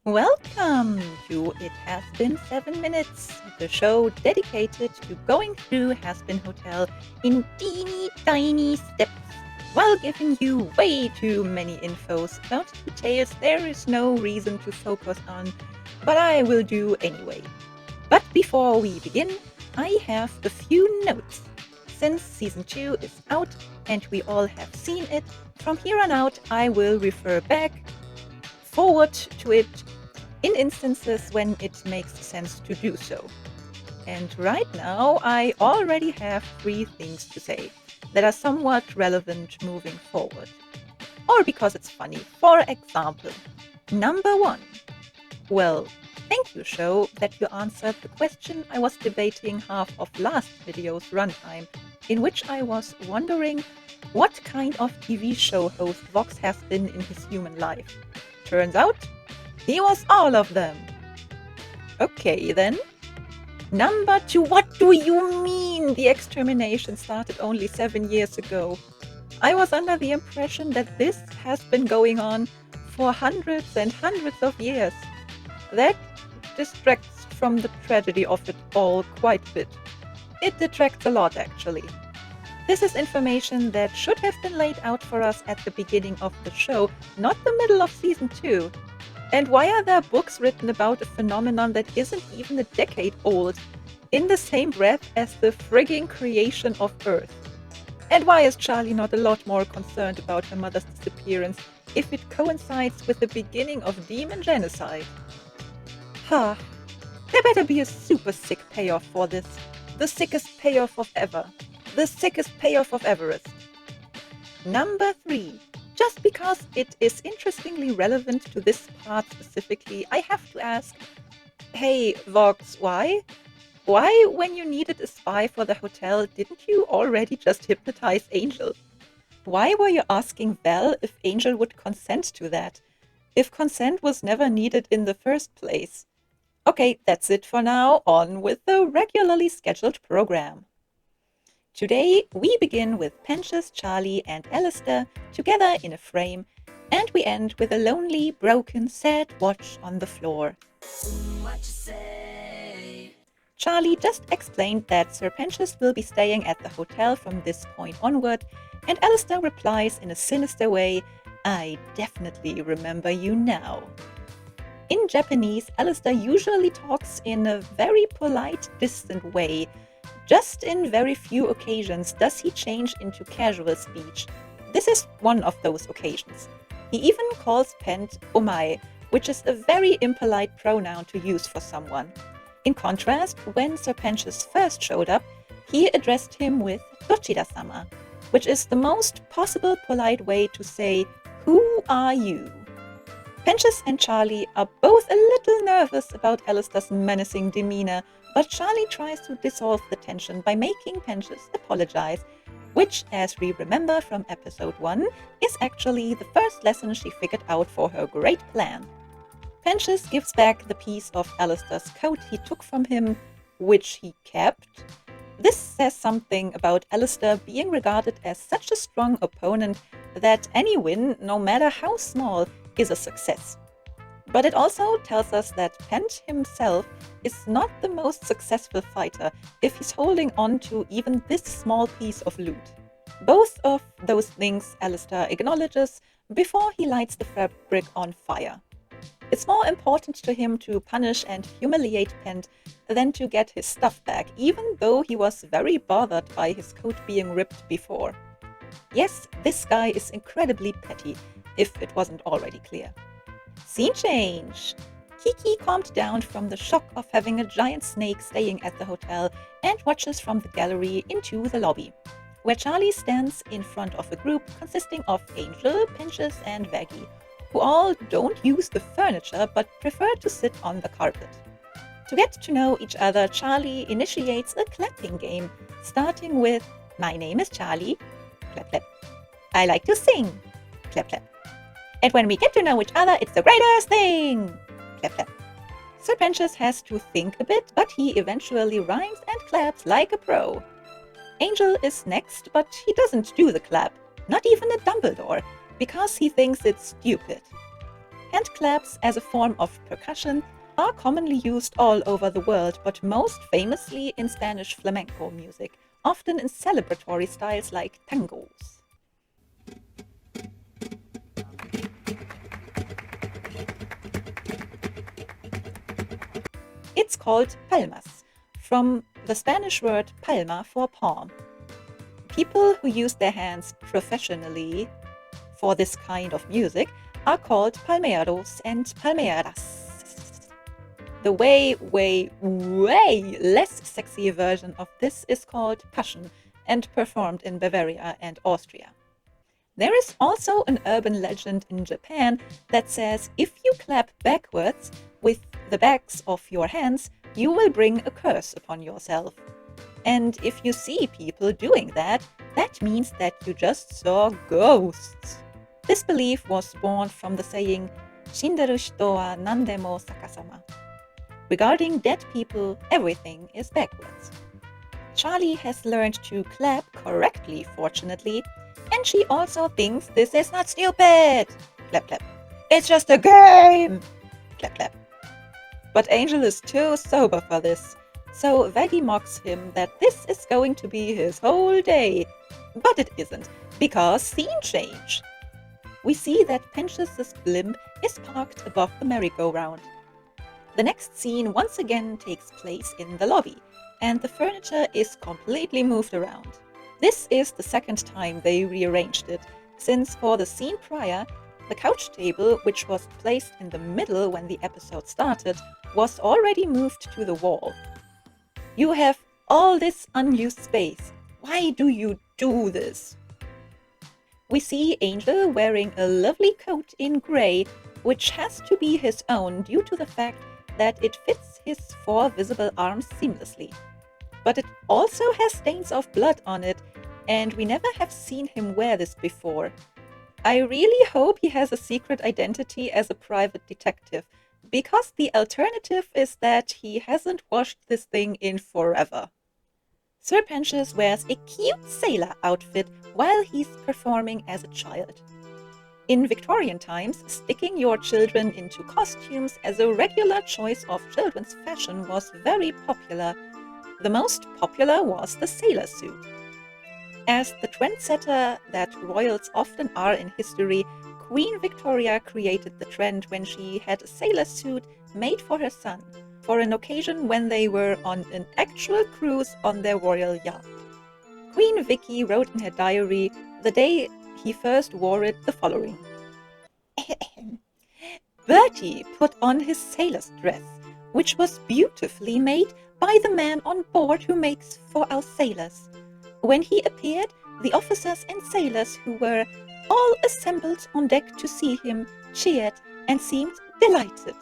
Welcome to It Has Been 7 Minutes, the show dedicated to going through Hazbin Hotel in teeny tiny steps while giving you way too many infos about details there is no reason to focus on, but I will do anyway. But before we begin, I have a few notes. Since Season 2 is out and we all have seen it, from here on out I will refer forward to it in instances when it makes sense to do so. And right now, I already have 3 things to say that are somewhat relevant moving forward. Or because it's funny. For example, number 1. Well, thank you, show, that you answered the question I was debating half of last video's runtime, in which I was wondering what kind of TV show host Vox has been in his human life. Turns out, he was all of them. Okay, then. Number 2, what do you mean the extermination started only 7 years ago? I was under the impression that this has been going on for hundreds and hundreds of years. That distracts from the tragedy of it all quite a bit. It detracts a lot, actually. This is information that should have been laid out for us at the beginning of the show, not the middle of Season 2. And why are there books written about a phenomenon that isn't even a decade old, in the same breath as the frigging creation of Earth? And why is Charlie not a lot more concerned about her mother's disappearance if it coincides with the beginning of demon genocide? There better be a super sick payoff for this. The sickest payoff of ever. The sickest payoff of Everest. Number 3. Just because it is interestingly relevant to this part specifically, I have to ask, hey, Vox, why? Why, when you needed a spy for the hotel, didn't you already just hypnotize Angel? Why were you asking Val if Angel would consent to that, if consent was never needed in the first place? Okay, that's it for now. On with the regularly scheduled program. Today, we begin with Pensius, Charlie, and Alistair together in a frame, and we end with a lonely, broken, sad Watch on the floor. What you say? Charlie just explained that Sir Pensius will be staying at the hotel from this point onward, and Alistair replies in a sinister way, I definitely remember you now. In Japanese, Alistair usually talks in a very polite, distant way. Just in very few occasions does he change into casual speech. This is one of those occasions. He even calls Pent omae, which is a very impolite pronoun to use for someone. In contrast, when Sir Pensius first showed up, he addressed him with Dochida-sama, which is the most possible polite way to say, who are you? Pensius and Charlie are both a little nervous about Alistair's menacing demeanor, but Charlie tries to dissolve the tension by making Pensius apologize, which, as we remember from episode 1, is actually the first lesson she figured out for her great plan. Pensius gives back the piece of Alistair's coat he took from him, which he kept. This says something about Alistair being regarded as such a strong opponent that any win, no matter how small, is a success. But it also tells us that Pent himself is not the most successful fighter if he's holding on to even this small piece of loot. Both of those things Alistair acknowledges before he lights the fabric on fire. It's more important to him to punish and humiliate Pent than to get his stuff back, even though he was very bothered by his coat being ripped before. Yes, this guy is incredibly petty, if it wasn't already clear. Scene change! Kiki calmed down from the shock of having a giant snake staying at the hotel and watches from the gallery into the lobby, where Charlie stands in front of a group consisting of Angel, Pensius, and Vaggie, who all don't use the furniture but prefer to sit on the carpet. To get to know each other, Charlie initiates a clapping game, starting with, my name is Charlie, clap clap. I like to sing, clap clap. And when we get to know each other, it's the greatest thing! Clap, clap. Sir Pensius has to think a bit, but he eventually rhymes and claps like a pro. Angel is next, but he doesn't do the clap, not even a Dumbledore, because he thinks it's stupid. Hand claps as a form of percussion are commonly used all over the world, but most famously in Spanish flamenco music, often in celebratory styles like tangos. It's called palmas, from the Spanish word palma for palm. People who use their hands professionally for this kind of music are called palmeros and palmeras. The way less sexy version of this is called passion and performed in Bavaria and Austria. There is also an urban legend in Japan that says if you clap backwards with the backs of your hands, you will bring a curse upon yourself. And if you see people doing that, that means that you just saw ghosts. This belief was born from the saying, Shinderu hito wa nandemo sakasama. Regarding dead people, everything is backwards. Charlie has learned to clap correctly, fortunately, and she also thinks this is not stupid. Clap, clap. It's just a game. Clap, clap. But Angel is too sober for this, so Vaggie mocks him that this is going to be his whole day. But it isn't, because scene change. We see that Pinchas's blimp is parked above the merry-go-round. The next scene once again takes place in the lobby, and the furniture is completely moved around. This is the second time they rearranged it, since for the scene prior, the couch table, which was placed in the middle when the episode started, was already moved to the wall. You have all this unused space. Why do you do this? We see Angel wearing a lovely coat in grey, which has to be his own due to the fact that it fits his 4 visible arms seamlessly. But it also has stains of blood on it, and we never have seen him wear this before. I really hope he has a secret identity as a private detective, because the alternative is that he hasn't washed this thing in forever. Sir Pentious wears a cute sailor outfit while he's performing as a child. In Victorian times, sticking your children into costumes as a regular choice of children's fashion was very popular. The most popular was the sailor suit. As the trendsetter that royals often are in history, Queen Victoria created the trend when she had a sailor suit made for her son, for an occasion when they were on an actual cruise on their royal yacht. Queen Vicky wrote in her diary the day he first wore it the following. Bertie put on his sailor's dress, which was beautifully made by the man on board who makes for our sailors. When he appeared, the officers and sailors who were all assembled on deck to see him cheered and seemed delighted.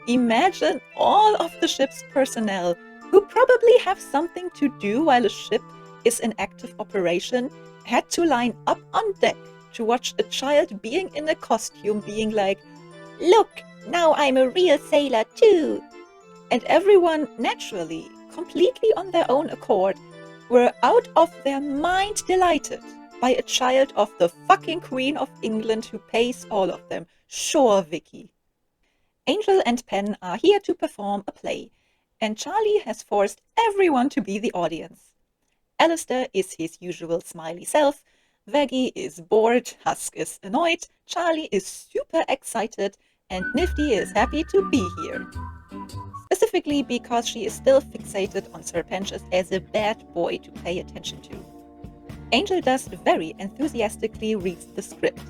Imagine all of the ship's personnel, who probably have something to do while a ship is in active operation, had to line up on deck to watch a child being in a costume being like, "Look, now I'm a real sailor too!" And everyone, naturally, completely on their own accord, were out of their mind delighted by a child of the fucking Queen of England who pays all of them. Sure, Vicky. Angel and Pen are here to perform a play, and Charlie has forced everyone to be the audience. Alistair is his usual smiley self, Vaggie is bored, Husk is annoyed, Charlie is super excited, and Nifty is happy to be here. Specifically because she is still fixated on Sir Pentious as a bad boy to pay attention to. Angel does very enthusiastically reads the script.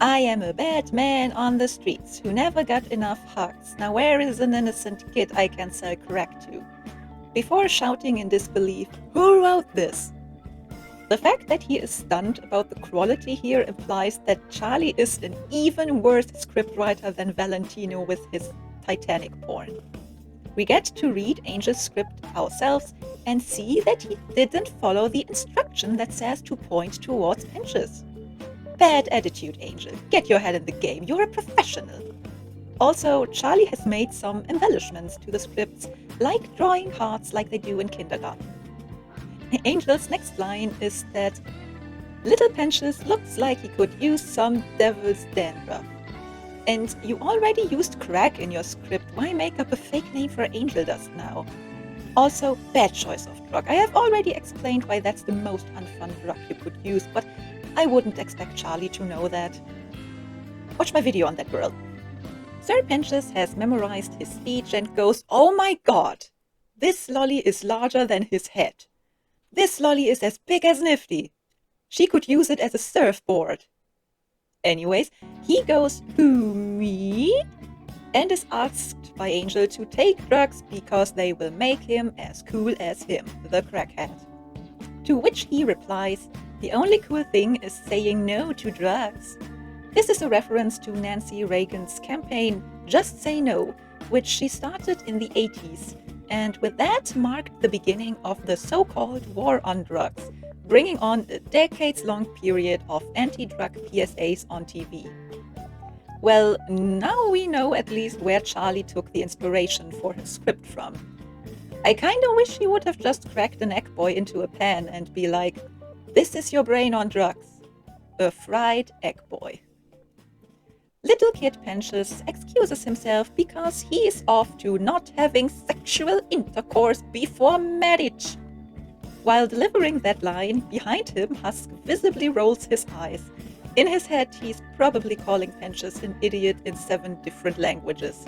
I am a bad man on the streets who never got enough hugs. Now where is an innocent kid I can sell crack to? Before shouting in disbelief, who wrote this? The fact that he is stunned about the quality here implies that Charlie is an even worse scriptwriter than Valentino with his Titanic porn. We get to read Angel's script ourselves and see that he didn't follow the instruction that says to point towards Pentious. Bad attitude, Angel. Get your head in the game. You're a professional. Also, Charlie has made some embellishments to the scripts, like drawing hearts like they do in kindergarten. Angel's next line is that little Pentious looks like he could use some devil's dandruff. And you already used crack in your script. Why make up a fake name for angel dust now? Also, bad choice of drug. I have already explained why that's the most unfun drug you could use, but I wouldn't expect Charlie to know that. Watch my video on that girl. Sir Pinches has memorized his speech and goes, "Oh my god! This lolly is larger than his head. This lolly is as big as Nifty. She could use it as a surfboard." Anyways, he goes, "Who, me?" and is asked by Angel to take drugs because they will make him as cool as him, the crackhead. To which he replies, "The only cool thing is saying no to drugs." This is a reference to Nancy Reagan's campaign, Just Say No, which she started in the 80s, and with that marked the beginning of the so-called war on drugs, bringing on a decades-long period of anti-drug PSAs on TV. Well, now we know at least where Charlie took the inspiration for his script from. I kinda wish he would have just cracked an egg boy into a pan and be like, "This is your brain on drugs. A fried egg boy." Little Kid Pinches excuses himself because he is off to not having sexual intercourse before marriage. While delivering that line, behind him, Husk visibly rolls his eyes. In his head, he's probably calling Pinches an idiot in 7 different languages.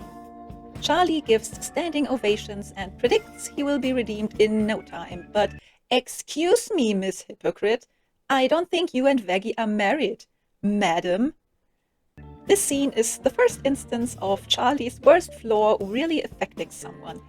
Charlie gives standing ovations and predicts he will be redeemed in no time. But excuse me, Miss Hypocrite, I don't think you and Veggie are married, madam. This scene is the first instance of Charlie's worst flaw really affecting someone.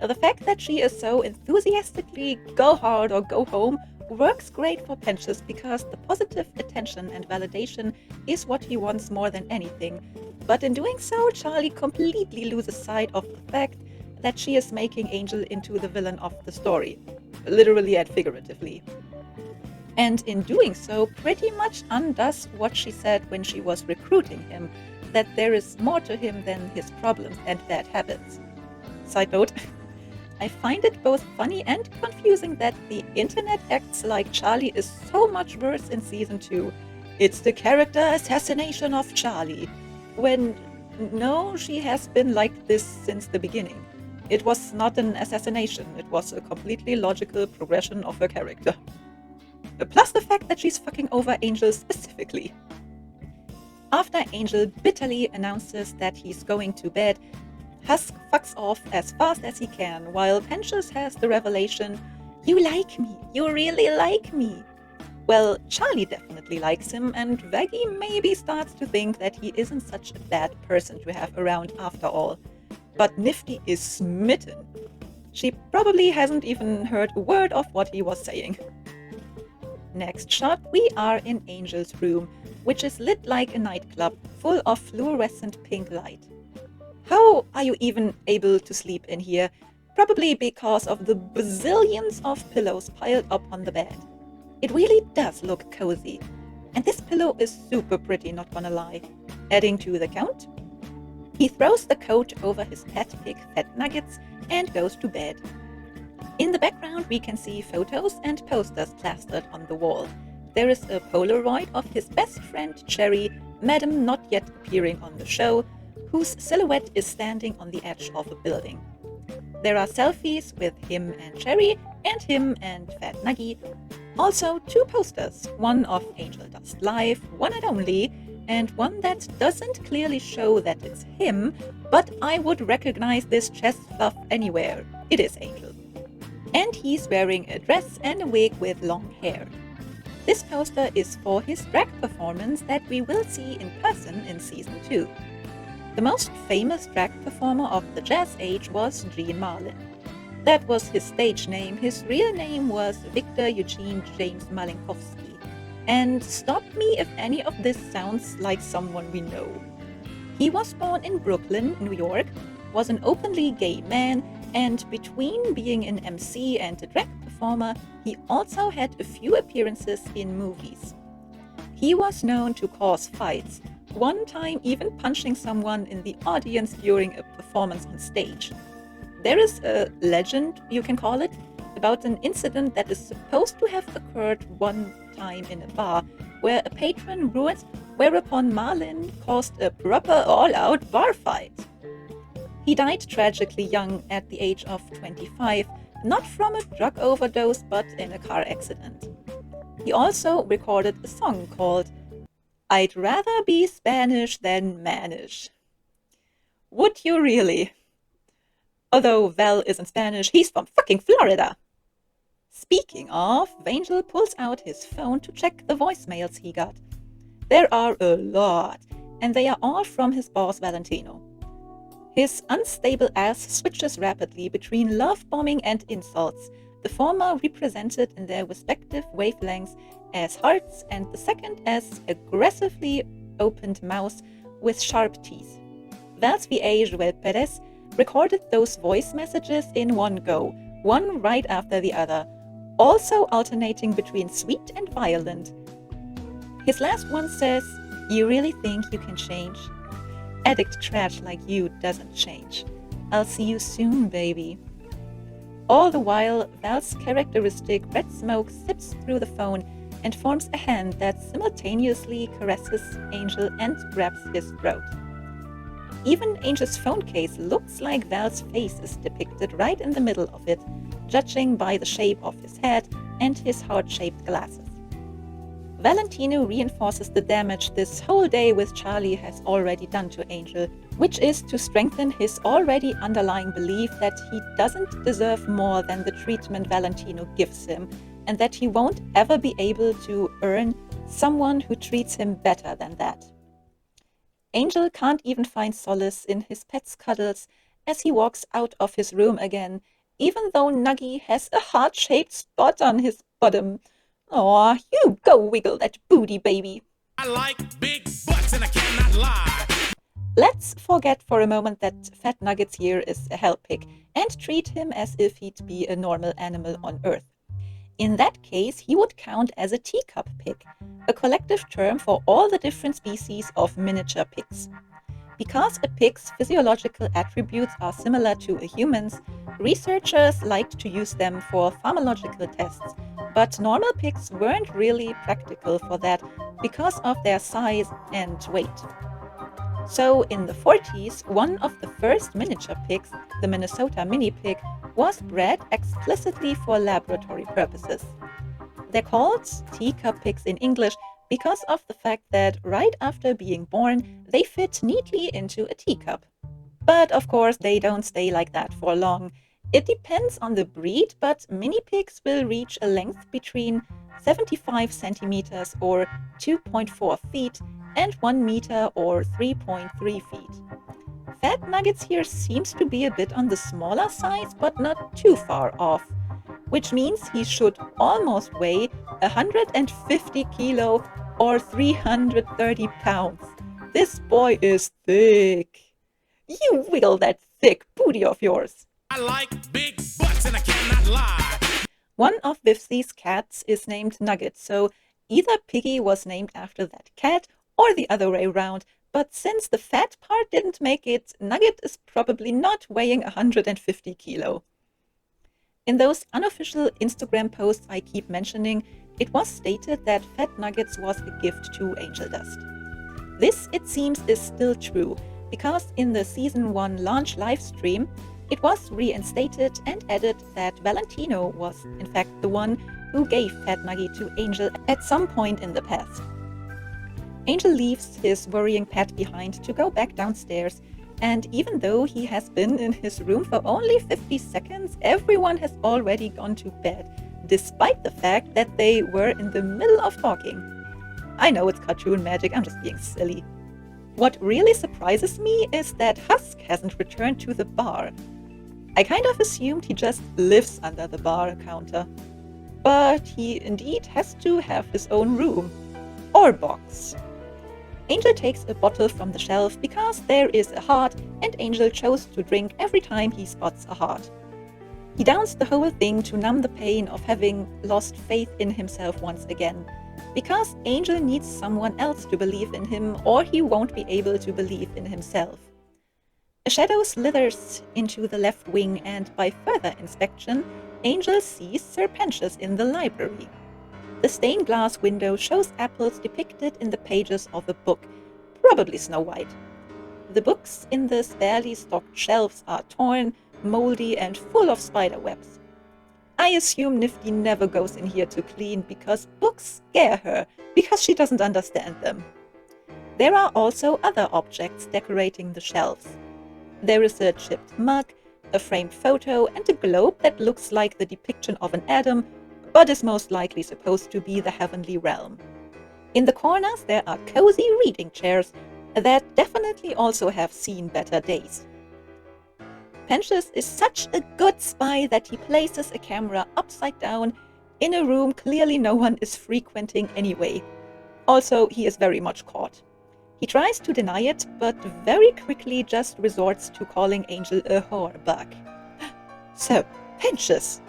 The fact that she is so enthusiastically go hard or go home works great for Pinches because the positive attention and validation is what he wants more than anything. But in doing so, Charlie completely loses sight of the fact that she is making Angel into the villain of the story, literally and figuratively. And in doing so, pretty much undoes what she said when she was recruiting him, that there is more to him than his problems and bad habits. Side note, I find it both funny and confusing that the internet acts like Charlie is so much worse in Season 2. It's the character assassination of Charlie. When, no, she has been like this since the beginning. It was not an assassination, it was a completely logical progression of her character. Plus the fact that she's fucking over Angel specifically. After Angel bitterly announces that he's going to bed, Husk fucks off as fast as he can, while Pinches has the revelation, "You like me, you really like me." Well, Charlie definitely likes him, and Veggie maybe starts to think that he isn't such a bad person to have around after all. But Nifty is smitten. She probably hasn't even heard a word of what he was saying. Next shot, we are in Angel's room, which is lit like a nightclub, full of fluorescent pink light. How are you even able to sleep in here? Probably because of the bazillions of pillows piled up on the bed. It really does look cozy. And this pillow is super pretty, not gonna lie. Adding to the count, he throws the coat over his pet pig Fat Nuggets and goes to bed. In the background, we can see photos and posters plastered on the wall. There is a Polaroid of his best friend Cherry, Madam not yet appearing on the show, whose silhouette is standing on the edge of a building. There are selfies with him and Cherry, and him and Fat Nuggy. Also 2 posters, one of Angel Dust Live, one and only, and one that doesn't clearly show that it's him, but I would recognize this chest fluff anywhere. It is Angel. And he's wearing a dress and a wig with long hair. This poster is for his drag performance that we will see in person in Season 2. The most famous drag performer of the Jazz Age was Gene Marlin. That was his stage name. His real name was Victor Eugene James Malinkowski. And stop me if any of this sounds like someone we know. He was born in Brooklyn, New York, was an openly gay man, and between being an MC and a drag performer, he also had a few appearances in movies. He was known to cause fights, one time even punching someone in the audience during a performance on stage. There is a legend, you can call it, about an incident that is supposed to have occurred one time in a bar, where a patron ruined... whereupon Marlin caused a proper all-out bar fight. He died tragically young at the age of 25, not from a drug overdose but in a car accident. He also recorded a song called I'd Rather Be Spanish Than Manish. Would you really? Although Val isn't Spanish, he's from fucking Florida. Speaking of, Vangel pulls out his phone to check the voicemails he got. There are a lot, and they are all from his boss Valentino. His unstable ass switches rapidly between love bombing and insults, the former represented in their respective wavelengths as hearts and the second as aggressively opened mouths with sharp teeth. Val's VA Joel Perez recorded those voice messages in one go, one right after the other, also alternating between sweet and violent. His last one says, "You really think you can change? Addict trash like you doesn't change. I'll see you soon, baby." All the while, Val's characteristic red smoke sips through the phone and forms a hand that simultaneously caresses Angel and grabs his throat. Even Angel's phone case looks like Val's face is depicted right in the middle of it, judging by the shape of his head and his heart-shaped glasses. Valentino reinforces the damage this whole day with Charlie has already done to Angel, which is to strengthen his already underlying belief that he doesn't deserve more than the treatment Valentino gives him, and that he won't ever be able to earn someone who treats him better than that. Angel can't even find solace in his pet's cuddles as he walks out of his room again, even though Nuggy has a heart-shaped spot on his bottom. Aw, you go wiggle that booty, baby. I like big butts and I cannot lie. Let's forget for a moment that Fat Nuggets here is a hell pig and treat him as if he'd be a normal animal on Earth. In that case, he would count as a teacup pig, a collective term for all the different species of miniature pigs. Because a pig's physiological attributes are similar to a human's, researchers liked to use them for pharmacological tests, but normal pigs weren't really practical for that because of their size and weight. So in the 40s, one of the first miniature pigs, the Minnesota mini pig, was bred explicitly for laboratory purposes. They're called teacup pigs in English because of the fact that right after being born, they fit neatly into a teacup. But of course, they don't stay like that for long. It depends on the breed, but mini pigs will reach a length between 75 centimeters or 2.4 feet and 1 meter or 3.3 feet. Fat Nuggets here seems to be a bit on the smaller size, but not too far off, which means he should almost weigh 150 kilo or 330 pounds. This boy is thick. You wiggle that thick booty of yours. I like big butts and I cannot lie. One of Biffsy's cats is named Nugget, so either Piggy was named after that cat or the other way around, but since the fat part didn't make it, Nugget is probably not weighing 150 kilo. In those unofficial Instagram posts I keep mentioning, it was stated that Fat Nuggets was a gift to Angel Dust. This, it seems, is still true, because in the Season 1 launch livestream, it was reinstated and added that Valentino was, in fact, the one who gave Fat Nuggy to Angel at some point in the past. Angel leaves his worrying pet behind to go back downstairs, and even though he has been in his room for only 50 seconds, everyone has already gone to bed, despite the fact that they were in the middle of talking. I know it's cartoon magic, I'm just being silly. What really surprises me is that Husk hasn't returned to the bar. I kind of assumed he just lives under the bar counter. But he indeed has to have his own room. Or box. Angel takes a bottle from the shelf because there is a heart and Angel chose to drink every time he spots a heart. He downs the whole thing to numb the pain of having lost faith in himself once again, because Angel needs someone else to believe in him or he won't be able to believe in himself. A shadow slithers into the left wing and by further inspection, Angel sees Sir Pentious in the library. The stained glass window shows apples depicted in the pages of a book, probably Snow White. The books in the sparely stocked shelves are torn, moldy, and full of spider webs. I assume Nifty never goes in here to clean because books scare her, because she doesn't understand them. There are also other objects decorating the shelves. There is a chipped mug, a framed photo, and a globe that looks like the depiction of an atom, but is most likely supposed to be the heavenly realm. In the corners there are cozy reading chairs that definitely also have seen better days. Pensius is such a good spy that he places a camera upside down in a room clearly no one is frequenting anyway. Also, he is very much caught. He tries to deny it, but very quickly just resorts to calling Angel a whore back. So, Pensius.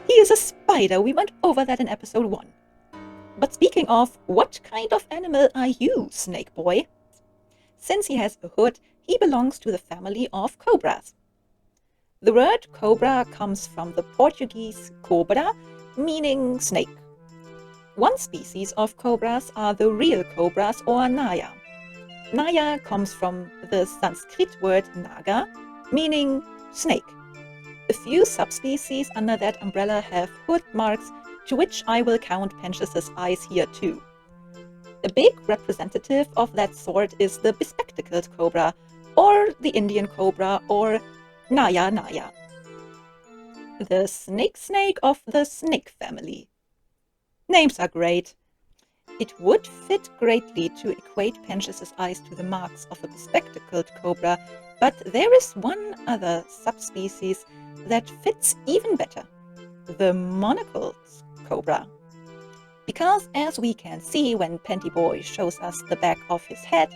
He is a spider, we went over that in episode 1. But speaking of, what kind of animal are you, Snake Boy? Since he has a hood, he belongs to the family of cobras. The word cobra comes from the Portuguese cobra, meaning snake. One species of cobras are the real cobras or naya. Naya comes from the Sanskrit word naga, meaning snake. A few subspecies under that umbrella have hood marks, to which I will count Pensius's eyes here too. A big representative of that sort is the bespectacled cobra, or the Indian cobra, or Naya Naya. The snake of the snake family. Names are great. It would fit greatly to equate Pensius's eyes to the marks of a bespectacled cobra, but there is one other subspecies that fits even better. The monocled cobra. Because as we can see when Penty Boy shows us the back of his head,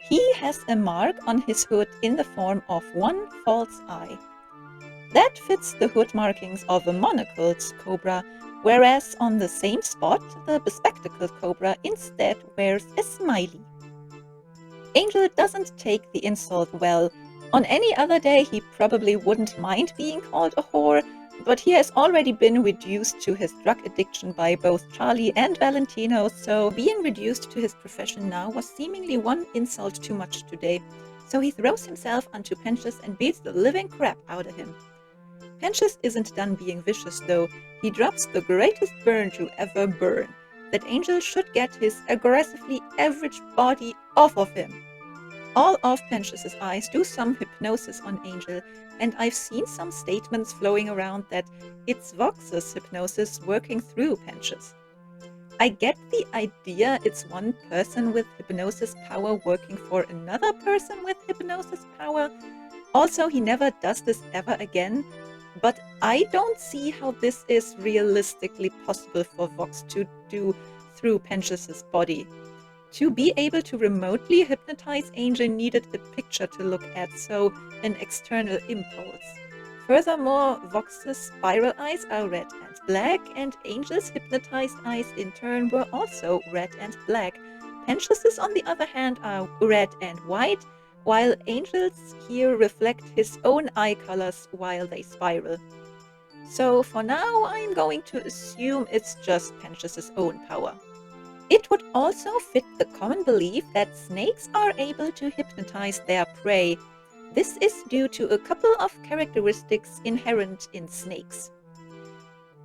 he has a mark on his hood in the form of one false eye. That fits the hood markings of a monocled cobra, whereas on the same spot, the bespectacled cobra instead wears a smiley. Angel doesn't take the insult well. On any other day, he probably wouldn't mind being called a whore, but he has already been reduced to his drug addiction by both Charlie and Valentino, so being reduced to his profession now was seemingly one insult too much today. So he throws himself onto Pensius and beats the living crap out of him. Pensius isn't done being vicious though. He drops the greatest burn to ever burn, that Angel should get his aggressively average body off of him. All of Pensius's eyes do some hypnosis on Angel, and I've seen some statements flowing around that it's Vox's hypnosis working through Pensius. I get the idea it's one person with hypnosis power working for another person with hypnosis power. Also, he never does this ever again, but I don't see how this is realistically possible for Vox to do through Pensius's body. To be able to remotely hypnotize Angel needed a picture to look at, so an external impulse. Furthermore, Vox's spiral eyes are red and black, and Angel's hypnotized eyes in turn were also red and black. Pensius's, on the other hand, are red and white, while Angel's here reflect his own eye colors while they spiral. So for now, I'm going to assume it's just Pensius's own power. It would also fit the common belief that snakes are able to hypnotize their prey. This is due to a couple of characteristics inherent in snakes.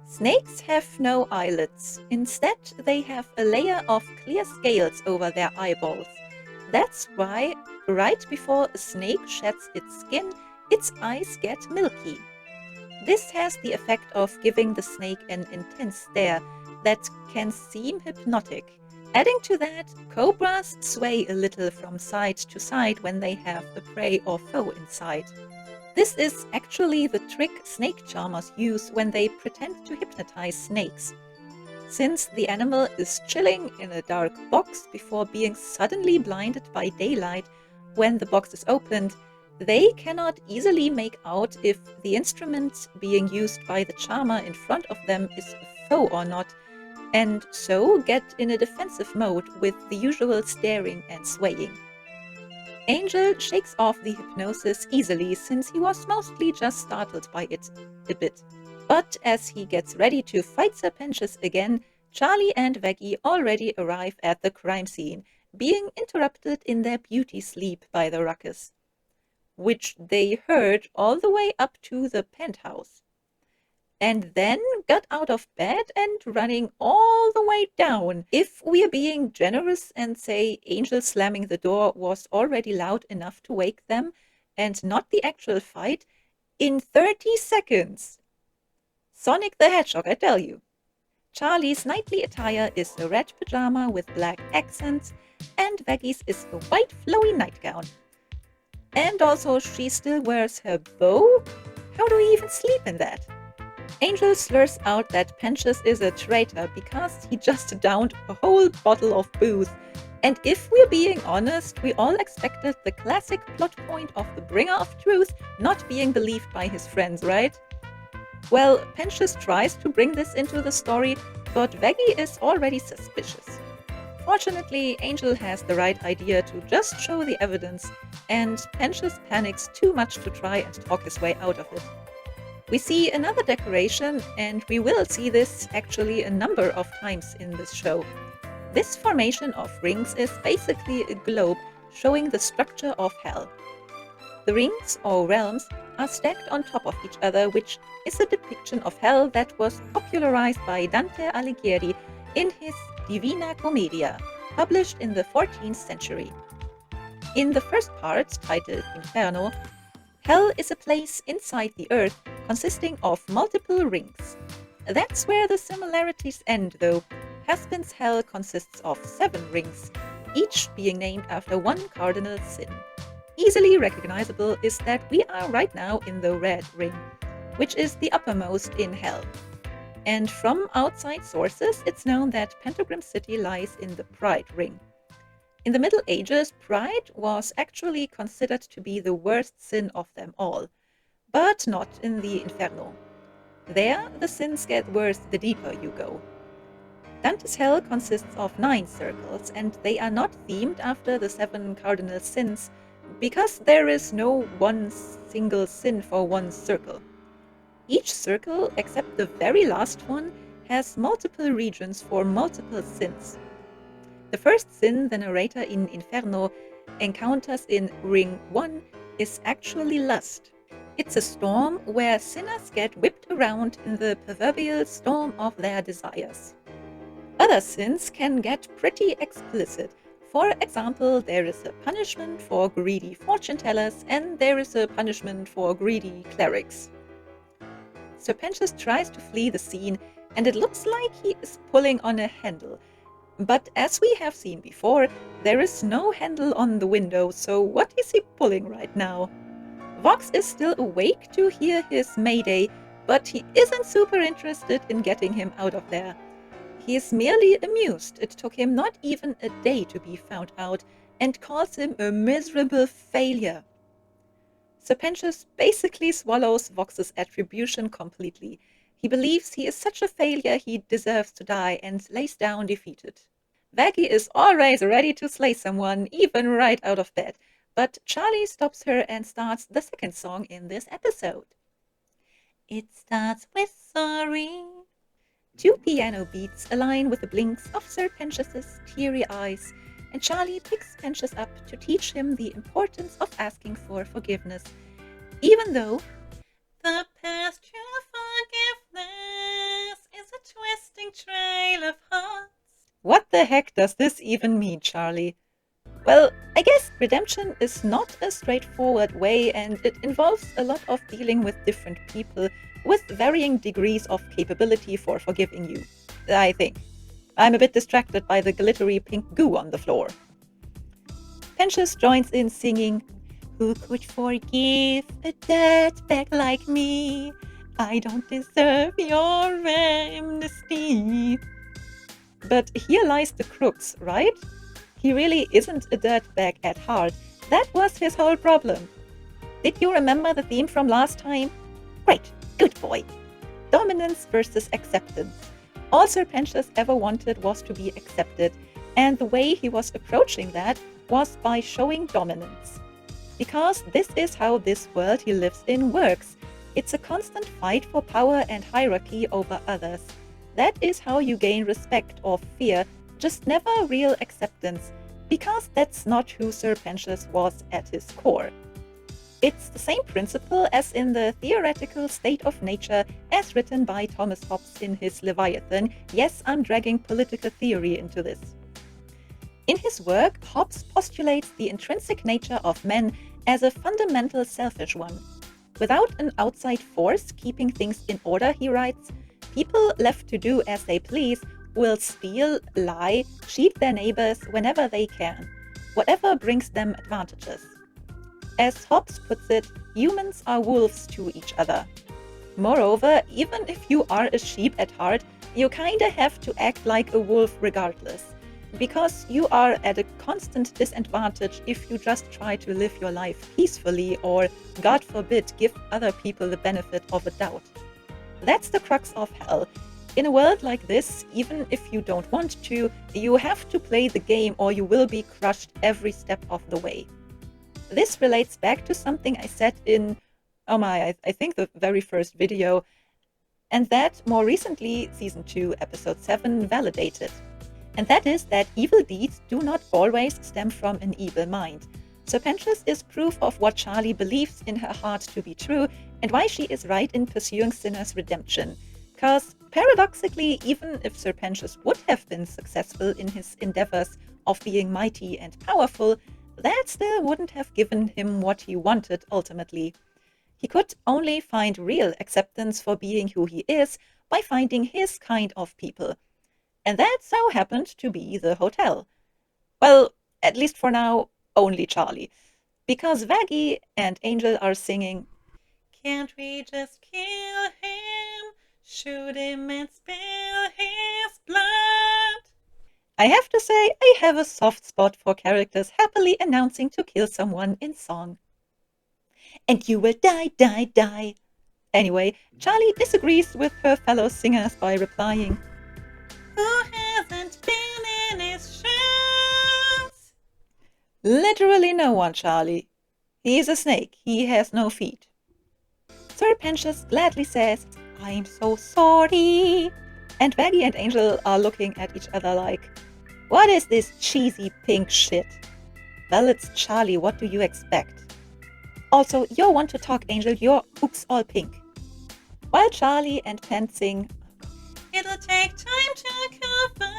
Snakes have no eyelids. Instead, they have a layer of clear scales over their eyeballs. That's why, right before a snake sheds its skin, its eyes get milky. This has the effect of giving the snake an intense stare that can seem hypnotic. Adding to that, cobras sway a little from side to side when they have a prey or foe in sight. This is actually the trick snake charmers use when they pretend to hypnotize snakes. Since the animal is chilling in a dark box before being suddenly blinded by daylight when the box is opened, they cannot easily make out if the instrument being used by the charmer in front of them is a foe or not, and so get in a defensive mode with the usual staring and swaying. Angel shakes off the hypnosis easily since he was mostly just startled by it a bit. But as he gets ready to fight Sir Pensius again, Charlie and Veggie already arrive at the crime scene, being interrupted in their beauty sleep by the ruckus, which they heard all the way up to the penthouse, and then got out of bed and running all the way down. If we're being generous and say Angel slamming the door was already loud enough to wake them, and not the actual fight, in 30 seconds. Sonic the Hedgehog, I tell you. Charlie's nightly attire is a red pajama with black accents, and Veggie's is a white flowy nightgown. And also she still wears her bow? How do we even sleep in that? Angel slurs out that Pensius is a traitor because he just downed a whole bottle of booze. And if we're being honest, we all expected the classic plot point of the bringer of truth not being believed by his friends, right? Well, Pensius tries to bring this into the story, but Veggie is already suspicious. Fortunately, Angel has the right idea to just show the evidence, and Pensius panics too much to try and talk his way out of it. We see another decoration, and we will see this actually a number of times in this show. This formation of rings is basically a globe showing the structure of hell. The rings, or realms, are stacked on top of each other, which is a depiction of hell that was popularized by Dante Alighieri in his Divina Commedia, published in the 14th century. In the first part, titled Inferno, hell is a place inside the earth consisting of multiple rings. That's where the similarities end, though. Hazbin's hell consists of 7 rings, each being named after one cardinal sin. Easily recognizable is that we are right now in the red ring, which is the uppermost in hell. And from outside sources, it's known that Pentagram City lies in the Pride Ring. In the Middle Ages, pride was actually considered to be the worst sin of them all, but not in the Inferno. There, the sins get worse the deeper you go. Dante's hell consists of 9 circles, and they are not themed after the 7 cardinal sins, because there is no one single sin for one circle. Each circle, except the very last one, has multiple regions for multiple sins. The first sin the narrator in Inferno encounters in Ring 1 is actually lust. It's a storm where sinners get whipped around in the proverbial storm of their desires. Other sins can get pretty explicit. For example, there is a punishment for greedy fortune tellers, and there is a punishment for greedy clerics. Serpentius tries to flee the scene, and it looks like he is pulling on a handle. But as we have seen before, there is no handle on the window, so what is he pulling right now? Vox is still awake to hear his mayday, but he isn't super interested in getting him out of there. He is merely amused it took him not even a day to be found out, and calls him a miserable failure. Serpentius basically swallows Vox's attribution completely. He believes he is such a failure he deserves to die, and lays down defeated. Veggie is always ready to slay someone, even right out of bed, but Charlie stops her and starts the second song in this episode. It starts with sorry. 2 piano beats align with the blinks of Serpentius's teary eyes, and Charlie picks Pensius up to teach him the importance of asking for forgiveness, even though the path to forgiveness is a twisting trail of hearts. What the heck does this even mean, Charlie? Well, I guess redemption is not a straightforward way, and it involves a lot of dealing with different people with varying degrees of capability for forgiving you, I think. I'm a bit distracted by the glittery pink goo on the floor. Pensius joins in singing, "Who could forgive a dirtbag like me? I don't deserve your amnesty." But here lies the crux, right? He really isn't a dirtbag at heart. That was his whole problem. Did you remember the theme from last time? Great, good boy. Dominance versus acceptance. All Serpentius ever wanted was to be accepted, and the way he was approaching that was by showing dominance. Because this is how this world he lives in works. It's a constant fight for power and hierarchy over others. That is how you gain respect or fear, just never real acceptance, because that's not who Sir Pentious was at his core. It's the same principle as in the theoretical state of nature as written by Thomas Hobbes in his Leviathan. Yes, I'm dragging political theory into this. In his work, Hobbes postulates the intrinsic nature of men as a fundamental selfish one. Without an outside force keeping things in order, he writes, people left to do as they please will steal, lie, cheat their neighbors whenever they can, whatever brings them advantages. As Hobbes puts it, humans are wolves to each other. Moreover, even if you are a sheep at heart, you kinda have to act like a wolf regardless, because you are at a constant disadvantage if you just try to live your life peacefully or, God forbid, give other people the benefit of a doubt. That's the crux of hell. In a world like this, even if you don't want to, you have to play the game or you will be crushed every step of the way. This relates back to something I said in, I think the very first video, and that more recently Season 2, Episode 7 validated. And that is that evil deeds do not always stem from an evil mind. Sir Pentious is proof of what Charlie believes in her heart to be true and why she is right in pursuing Sinner's redemption. Because paradoxically, even if Sir Pentious would have been successful in his endeavors of being mighty and powerful, that still wouldn't have given him what he wanted ultimately. He could only find real acceptance for being who he is by finding his kind of people. And that so happened to be the hotel. Well, at least for now, only Charlie. Because Vaggie and Angel are singing, "Can't we just kill him, shoot him and spill his blood?" I have to say, I have a soft spot for characters happily announcing to kill someone in song. And you will die, die, die. Anyway, Charlie disagrees with her fellow singers by replying, "Who hasn't been in his shoes?" Literally no one, Charlie. He's a snake. He has no feet. Sir Pentious gladly says, "I'm so sorry." And Vaggie and Angel are looking at each other like, what is this cheesy pink shit? Well, it's Charlie. What do you expect? Also, you're one to talk, Angel. Your book's all pink. While Charlie and Pen sing, "It'll take time to cover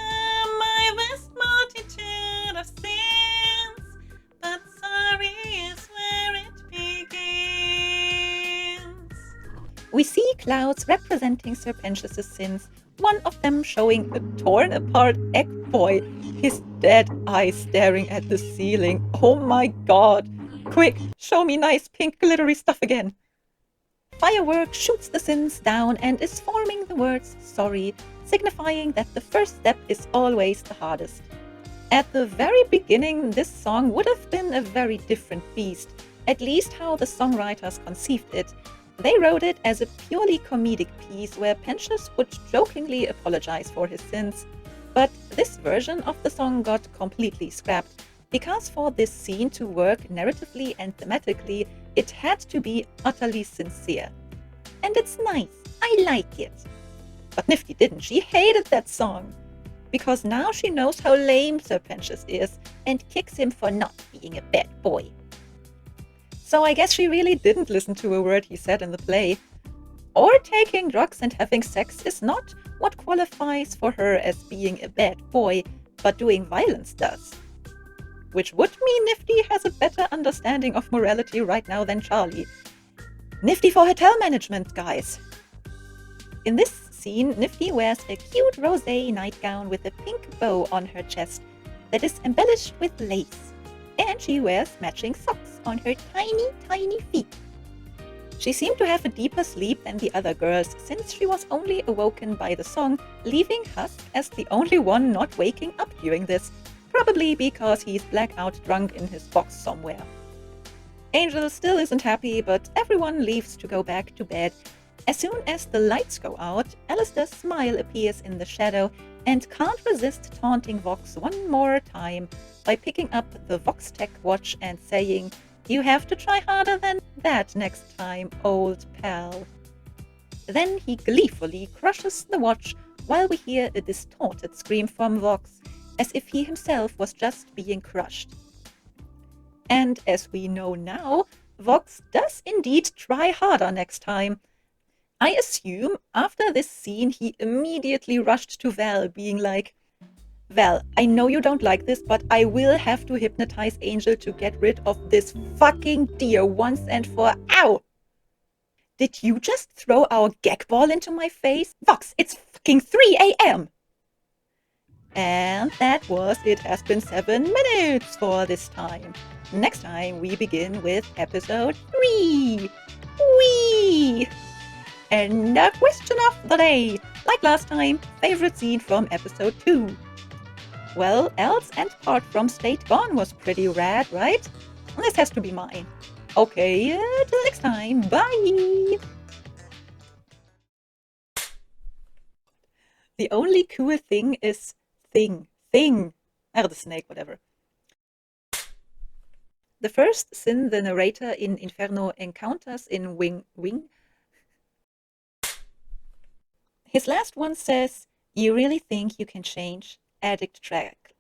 my vast multitude of sins, but sorry is where it begins." We see clouds representing Sir Pentious's sins, one of them showing a torn apart egg boy, his dead eyes staring at the ceiling. Oh my god! Quick, show me nice pink glittery stuff again. Firework shoots the sins down and is forming the words sorry, signifying that the first step is always the hardest. At the very beginning, this song would have been a very different beast, at least how the songwriters conceived it. They wrote it as a purely comedic piece where Pentious would jokingly apologize for his sins. But this version of the song got completely scrapped, because for this scene to work narratively and thematically, it had to be utterly sincere. And it's nice. I like it. But Nifty didn't. She hated that song. Because now she knows how lame Sir Pentious is and kicks him for not being a bad boy. So I guess she really didn't listen to a word he said in the play. Or taking drugs and having sex is not what qualifies for her as being a bad boy, but doing violence does. Which would mean Nifty has a better understanding of morality right now than Charlie. Nifty for hotel management, guys. In this scene, Nifty wears a cute rosé nightgown with a pink bow on her chest that is embellished with lace. And she wears matching socks on her tiny, tiny feet. She seemed to have a deeper sleep than the other girls, since she was only awoken by the song, leaving Husk as the only one not waking up during this, probably because he's blackout drunk in his box somewhere. Angel still isn't happy, but everyone leaves to go back to bed. As soon as the lights go out, Alistair's smile appears in the shadow and can't resist taunting Vox one more time by picking up the Vox-Tech watch and saying, "You have to try harder than that next time, old pal." Then he gleefully crushes the watch, while we hear a distorted scream from Vox, as if he himself was just being crushed. And as we know now, Vox does indeed try harder next time. I assume after this scene he immediately rushed to Val, being like, Val, I know you don't like this, but I will have to hypnotize Angel to get rid of this fucking deer once and for ow! Did you just throw our gag ball into my face? Vox, it's fucking 3 a.m. And that was It Has Been 7 Minutes for this time. Next time we begin with episode 3. Whee! And a question of the day. Like last time, favorite scene from episode 2. Well, Else and Part from State Gone was pretty rad, right? This has to be mine. Okay, till next time. Bye! The only cool thing is thing. The snake, whatever. The first sin the narrator in Inferno encounters in Wing. His last one says, "You really think you can change? Addict track."